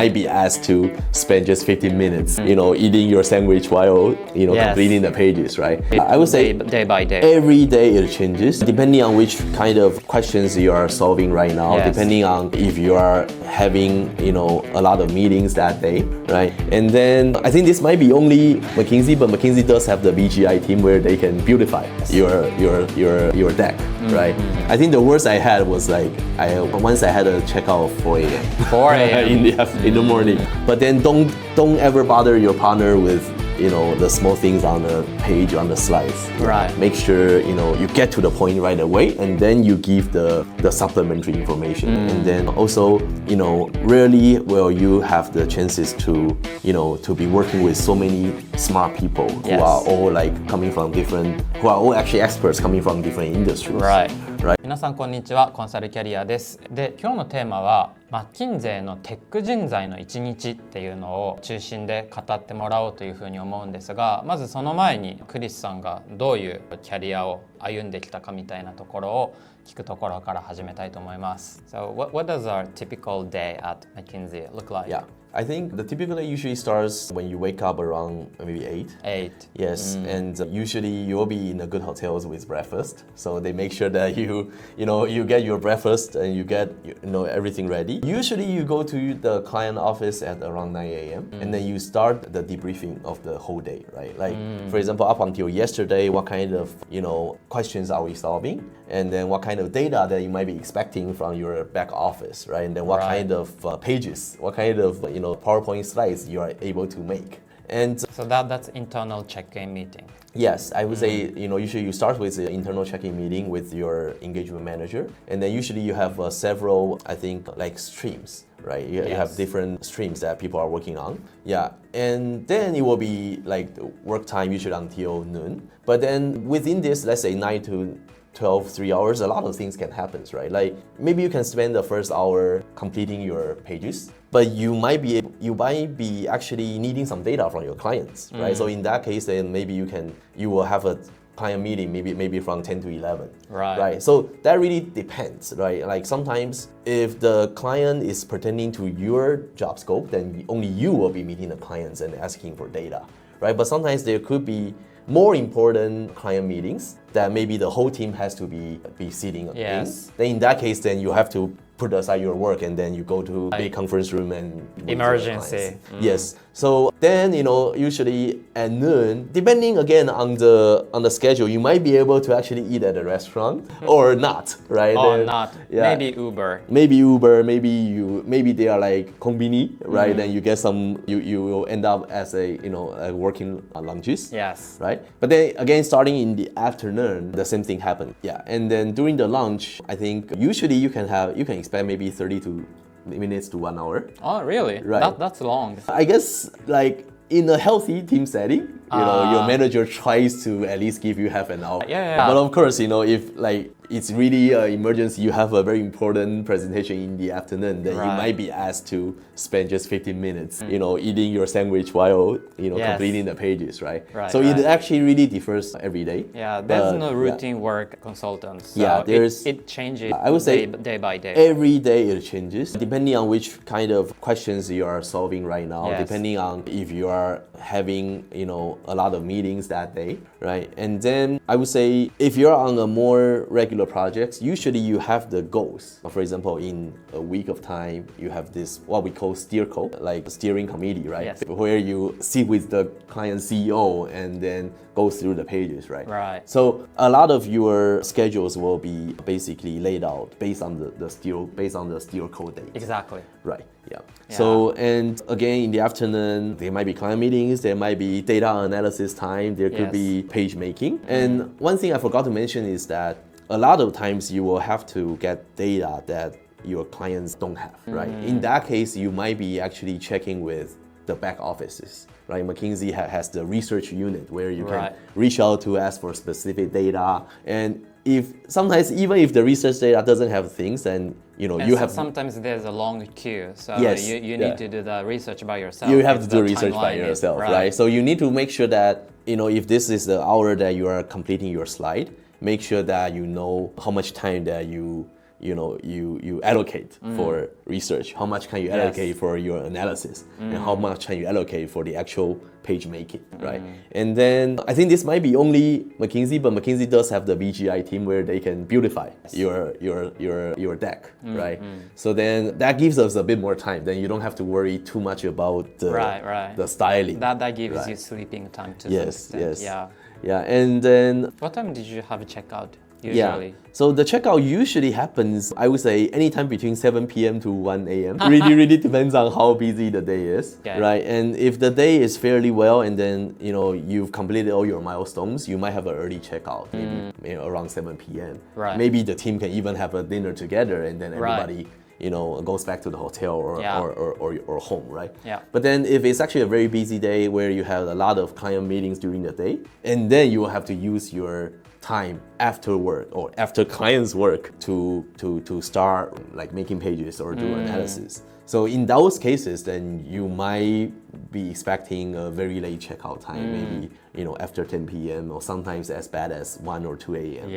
might be asked to spend just 15 minutes, eating your sandwich while, completing the pages, right? I would say day by day. Every day it changes, depending on which kind of questions you are solving right now, depending on if you are having, a lot of meetings that day, right? And then I think this might be only McKinsey, but McKinsey does have the BGI team where they can beautify your deck, right? I think the worst I had was once I had to check out 4 a.m. 4 a.m. in the morning. But then don't ever bother your partner with the small things on the page, on the slides. Right. Make sure you get to the point right away, and then you give the supplementary information. And then also, rarely will you have the chances to be working with so many smart people who are all who are all actually experts coming from different industries. Right. Right. 皆さんこんにちは、コンサルキャリアです。で、今日のテーマはマッキンゼーのテック人材の1日っていうのを中心で語ってもらおうというふうに思うんですが、まずその前にクリスさんがどういうキャリアを歩んできたかみたいなところを聞くところから始めたいと思います。So what does our typical day at McKinsey look like? Yeah. I think the typical day usually starts when you wake up around maybe 8. 8. Yes, and usually you'll be in the good hotels with breakfast. So they make sure that you get your breakfast and you get everything ready. Usually you go to the client office at around 9 a.m. and then you start the debriefing of the whole day, right? Like for example, up until yesterday, what kind of questions are we solving? And then what kind of data that you might be expecting from your back office, right? And then what kind of pages, what kind of PowerPoint slides you are able to make. And so that's internal check-in meeting. Yes, I would say usually you start with the internal check-in meeting with your engagement manager, and then usually you have several, I think, streams. Right, you have different streams that people are working on. Yeah, and then it will be work time usually until noon. But then within this, let's say 9 to 12, 3 hours, a lot of things can happen, right? Like maybe you can spend the first hour completing your pages, but you might be actually needing some data from your clients, right? So in that case, then maybe you will have a client meeting maybe from 10 to 11. Right. So that really depends, right? Like sometimes if the client is pertaining to your job scope, then only you will be meeting the clients and asking for data, right? But sometimes there could be more important client meetings that maybe the whole team has to be sitting in. Then in that case, then you have to put aside your work and then you go to a big conference room and emergency. Yes. So then usually at noon, depending again on the schedule, you might be able to actually eat at a restaurant or not, right? Or not. Maybe Uber. Maybe they are like konbini, right? Then you get some. You will end up as a working lunches. Yes. Right. But then again, starting in the afternoon, the same thing happens. Yeah. And then during the lunch, I think usually you can expect maybe 30 minutes to 1 hour. Oh, really? Right. That's long. I guess in a healthy team setting, your manager tries to at least give you half an hour. Yeah. But of course, if it's really an emergency, you have a very important presentation in the afternoon, then you might be asked to spend just 15 minutes, eating your sandwich while, completing the pages, right? So it actually really differs every day. Yeah, there's no routine work consultant. So it changes I would say day by day. Every day it changes, depending on which kind of questions you are solving right now, depending on if you are having, a lot of meetings that day, right? And then I would say if you're on a more regular projects, usually you have the goals. For example, in a week of time, you have this what we call steerco, like steering committee, right? Yes. Where you sit with the client CEO and then go through the pages, right? Right. So a lot of your schedules will be basically laid out based on the steerco date. Exactly. Right. Yeah. So and again in the afternoon, there might be client meetings, there might be data analysis time, there could be page making. And one thing I forgot to mention is that a lot of times you will have to get data that your clients don't have, right? In that case, you might be actually checking with the back offices, right? McKinsey has the research unit where you can reach out to ask for specific data. And sometimes even if the research data doesn't have things, then you have sometimes there's a long queue, so you need to do the research by yourself. You have to do research by yourself, right? So you need to make sure that if this is the hour that you are completing your slide, make sure that you know how much time that you you allocate for research, how much can you allocate for your analysis, and how much can you allocate for the actual page making, right? And then I think this might be only McKinsey, but McKinsey does have the BGI team where they can beautify your deck, right? So then that gives us a bit more time. Then you don't have to worry too much about the styling. That gives you sleeping time to some extent. Yeah, and then what time did you have a checkout usually? Yeah. So the checkout usually happens, I would say, anytime between 7 p.m. to 1 a.m. Really depends on how busy the day is, right? And if the day is fairly well, and then you've completed all your milestones, you might have an early checkout, maybe around 7 p.m. Right. Maybe the team can even have a dinner together, and then everybody goes back to the hotel or home, right? Yeah. But then if it's actually a very busy day where you have a lot of client meetings during the day, and then you will have to use your time after work or after clients' work to start like making pages or do analysis. So in those cases, then you might be expecting a very late checkout time, maybe after 10 p.m. or sometimes as bad as 1 or 2 a.m.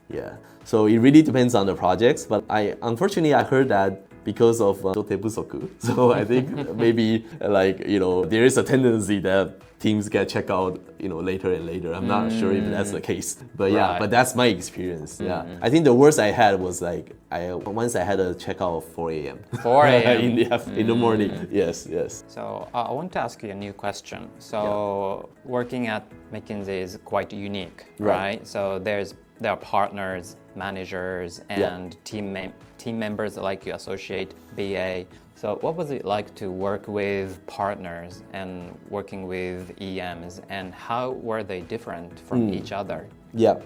Yeah. So it really depends on the projects, but unfortunately I heard that because of jote busoku. So I think maybe there is a tendency that teams get checked out later and later. I'm not sure if that's the case, but but that's my experience. I think the worst I had was once I had a checkout of 4 a.m. 4 a.m. in the morning. Yes. So I want to ask you a new question. So working at McKinsey is quite unique, right? So there are partners, managers, and team members like you, associate, BA. So what was it like to work with partners and working with EMs, and how were they different from each other? Yeah.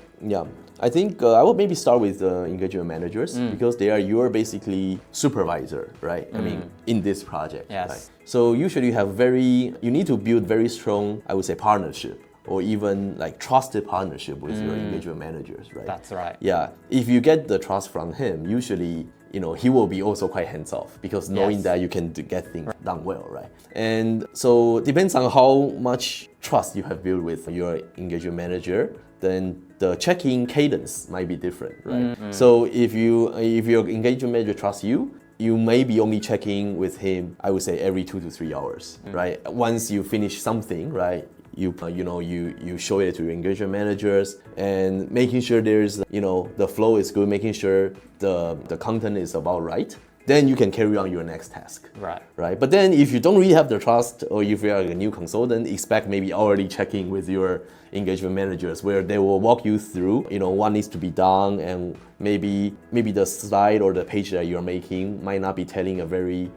I think I would maybe start with engagement managers because they are your basically supervisor, right? I mean, in this project. Yes. Right? So usually you need to build very strong, I would say, partnership, or even trusted partnership with your engagement managers, right? That's right. Yeah. If you get the trust from him, usually he will be also quite hands-off because knowing that you can get things done well, right? And so it depends on how much trust you have built with your engagement manager, then the check-in cadence might be different, right? So if your engagement manager trusts you, you may be only checking with him, I would say, every 2 to 3 hours, right? Once you finish something, right? You show it to your engagement managers and making sure there's the flow is good, making sure the content is about right. Then you can carry on your next task. Right. But then if you don't really have the trust, or if you are a new consultant, expect maybe already checking with your engagement managers where they will walk you through what needs to be done, and maybe the slide or the page that you're making might not be telling a very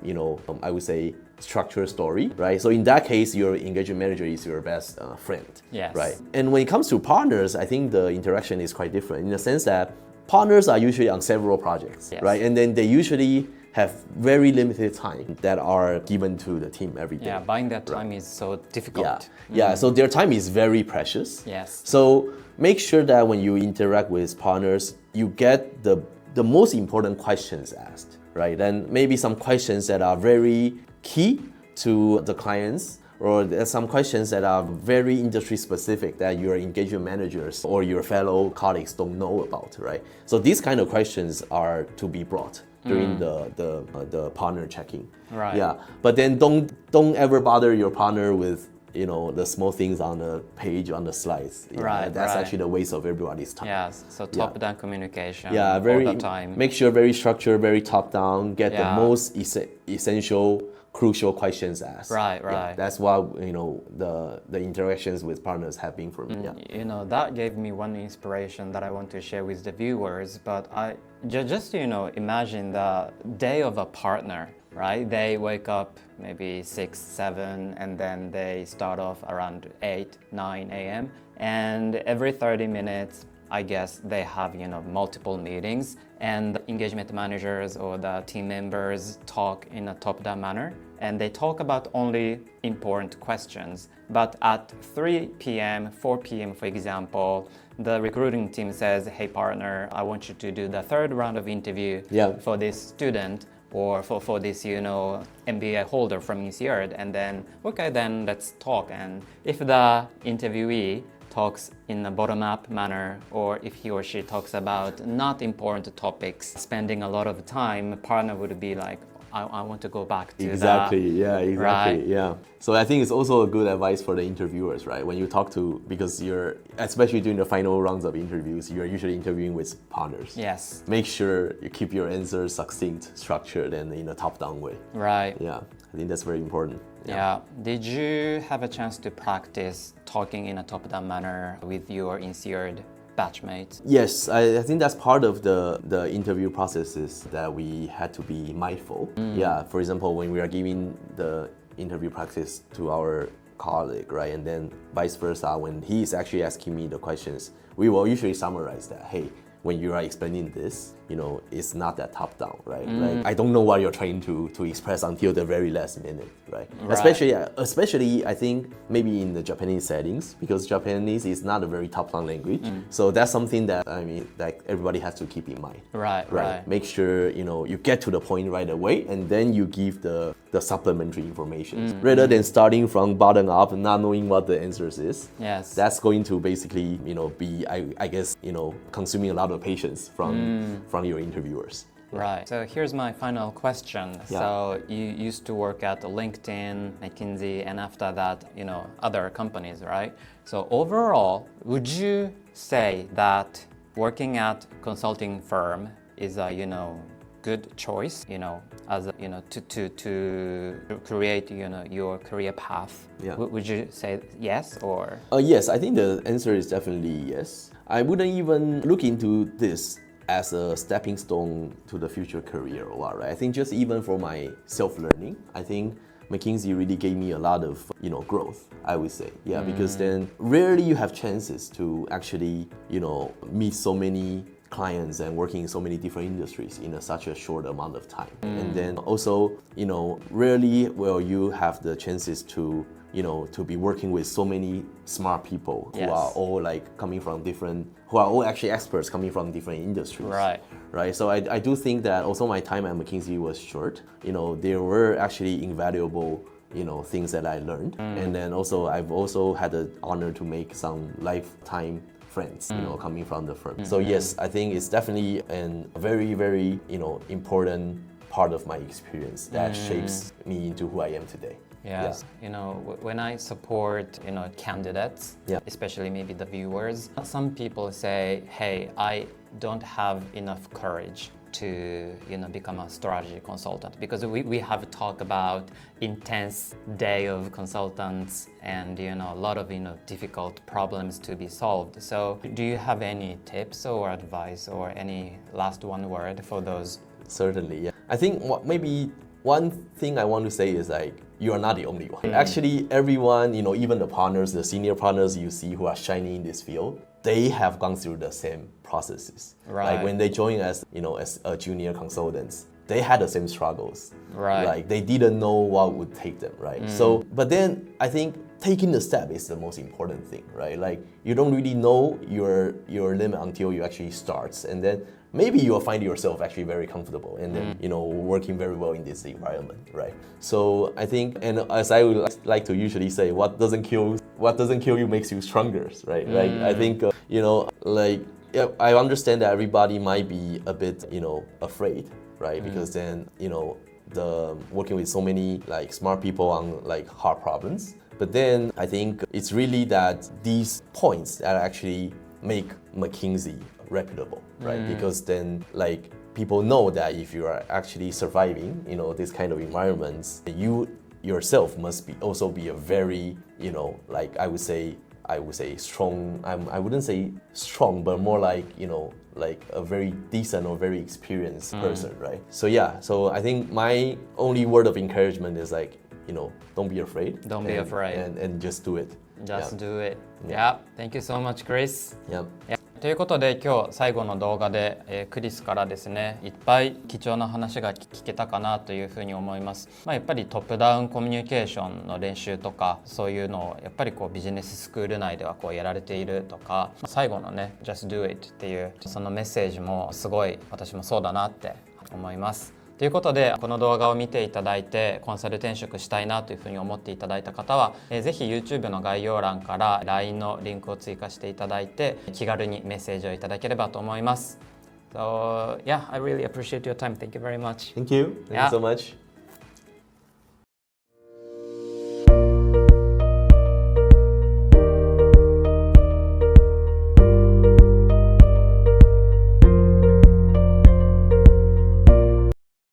I would say structured story, right? So in that case, your engagement manager is your best friend, right? And when it comes to partners, I think the interaction is quite different in the sense that partners are usually on several projects, right? And then they usually have very limited time that are given to the team every day. Yeah, buying that time is so difficult. Yeah, so their time is very precious. Yes. So make sure that when you interact with partners, you get the most important questions asked, right? And maybe some questions that are very key to the clients, or there's some questions that are very industry specific that your engagement managers or your fellow colleagues don't know about, right? So these kind of questions are to be brought during the partner checking. Right. Yeah. But then don't ever bother your partner with the small things on the page, on the slides. That's actually the waste of everybody's time. Yes. So top-down communication. Very all the time. Make sure very structured, very top-down. Get the most essential, crucial questions asked. Right. That's what the interactions with partners have been for me. That gave me one inspiration that I want to share with the viewers. But I just imagine the day of a partner. Right? They wake up maybe 6, 7, and then they start off around 8, 9 a.m. And every 30 minutes, I guess they have multiple meetings, and the engagement managers or the team members talk in a top-down manner, and they talk about only important questions. But at 3 p.m., 4 p.m., for example, the recruiting team says, "Hey partner, I want you to do the third round of interview for this student." Or for this, MBA holder from ECR, and then, okay, then let's talk. And if the interviewee talks in a bottom-up manner, or if he or she talks about not important topics, spending a lot of time, a partner would be like, I want to go back to exactly. that. Yeah, exactly. Right. Yeah. So I think it's also a good advice for the interviewers, right? When you talk to, because you're, especially during the final rounds of interviews, you're usually interviewing with partners. Yes. Make sure you keep your answers succinct, structured, and in a top-down way. Right. Yeah, I think that's very important. Yeah. Did you have a chance to practice talking in a top-down manner with your insered batchmates? Yes, I think that's part of the interview processes that we had to be mindful. Yeah, for example, when we are giving the interview practice to our colleague, right, and then vice versa, when he is actually asking me the questions, we will usually summarize that, hey, when you are explaining this, it's not that top down, right? Like, I don't know what you're trying to express until the very last minute, right? Especially I think maybe in the Japanese settings, because Japanese is not a very top down language. So that's something that like everybody has to keep in mind. Right. Make sure you get to the point right away, and then you give the supplementary information rather than starting from bottom up and not knowing what the answers is. Yes. That's going to basically be I guess consuming a lot of patience from your interviewers. Right. So here's my final question. Yeah. So you used to work at LinkedIn, McKinsey, and after that, other companies, right? So overall, would you say that working at consulting firm is a, good choice, as a, to create, your career path? Yeah. Would you say yes or? Yes, I think the answer is definitely yes. I wouldn't even look into this as a stepping stone to the future career or what, right? I think just even for my self-learning, I think McKinsey really gave me a lot of, growth, I would say. Yeah, because then rarely you have chances to actually, meet so many clients and working in so many different industries in such a short amount of time. And then also, rarely will you have the chances to be working with so many smart people who are all who are all actually experts coming from different industries. Right. So I do think that also my time at McKinsey was short. There were actually invaluable, things that I learned. And then also I've also had the honor to make some lifetime friends, coming from the firm. So yes, I think it's definitely a very, very, important part of my experience that shapes me into who I am today. Yes, when I support, candidates, especially maybe the viewers, some people say, hey, I don't have enough courage to, become a strategy consultant, because we have talked about intense day of consultants and, a lot of, difficult problems to be solved. So do you have any tips or advice or any last one word for those? Certainly, yeah. I think maybe one thing I want to say is you are not the only one. Actually, everyone, even the partners, the senior partners you see who are shining in this field, they have gone through the same processes. Right. Like when they joined as a junior consultants, they had the same struggles. Right. Like they didn't know what would take them, right? So, but then I think taking the step is the most important thing, right? Like you don't really know your limit until you actually starts, and then maybe you'll find yourself actually very comfortable and then working very well in this environment, right? So I think, and as I would like to usually say, what doesn't kill you makes you stronger, right? Like I think I understand that everybody might be a bit afraid, right? Because then the working with so many smart people on hard problems. But then I think it's really that these points that actually make McKinsey reputable, right? Because then people know that if you are actually surviving, this kind of environments, you yourself must also be a very, I would say strong. I wouldn't say strong, but more like a very decent or very experienced person, right? So yeah, so I think my only word of encouragement is don't be afraid. Don't be afraid. And just do it. Just do it. Yeah. Thank you so much, Chris. Yeah. ということで今日最後の動画で、クリスからですねいっぱい貴重な話が聞けたかなというふうに思います。やっぱりトップダウンコミュニケーションの練習とかそういうのをやっぱりビジネススクール内ではやられているとか、最後のね Just do it っていうそのメッセージもすごい私もそうだなって思います。ということでこの動画を見ていただいてコンサル転職したいなというふうに思っていただいた方は、ぜひ YouTube の概要欄から LINE のリンクを追加していただいて気軽にメッセージをいただければと思います。So yeah, I really appreciate your time. Thank you very much. Thank you. Thank you so much.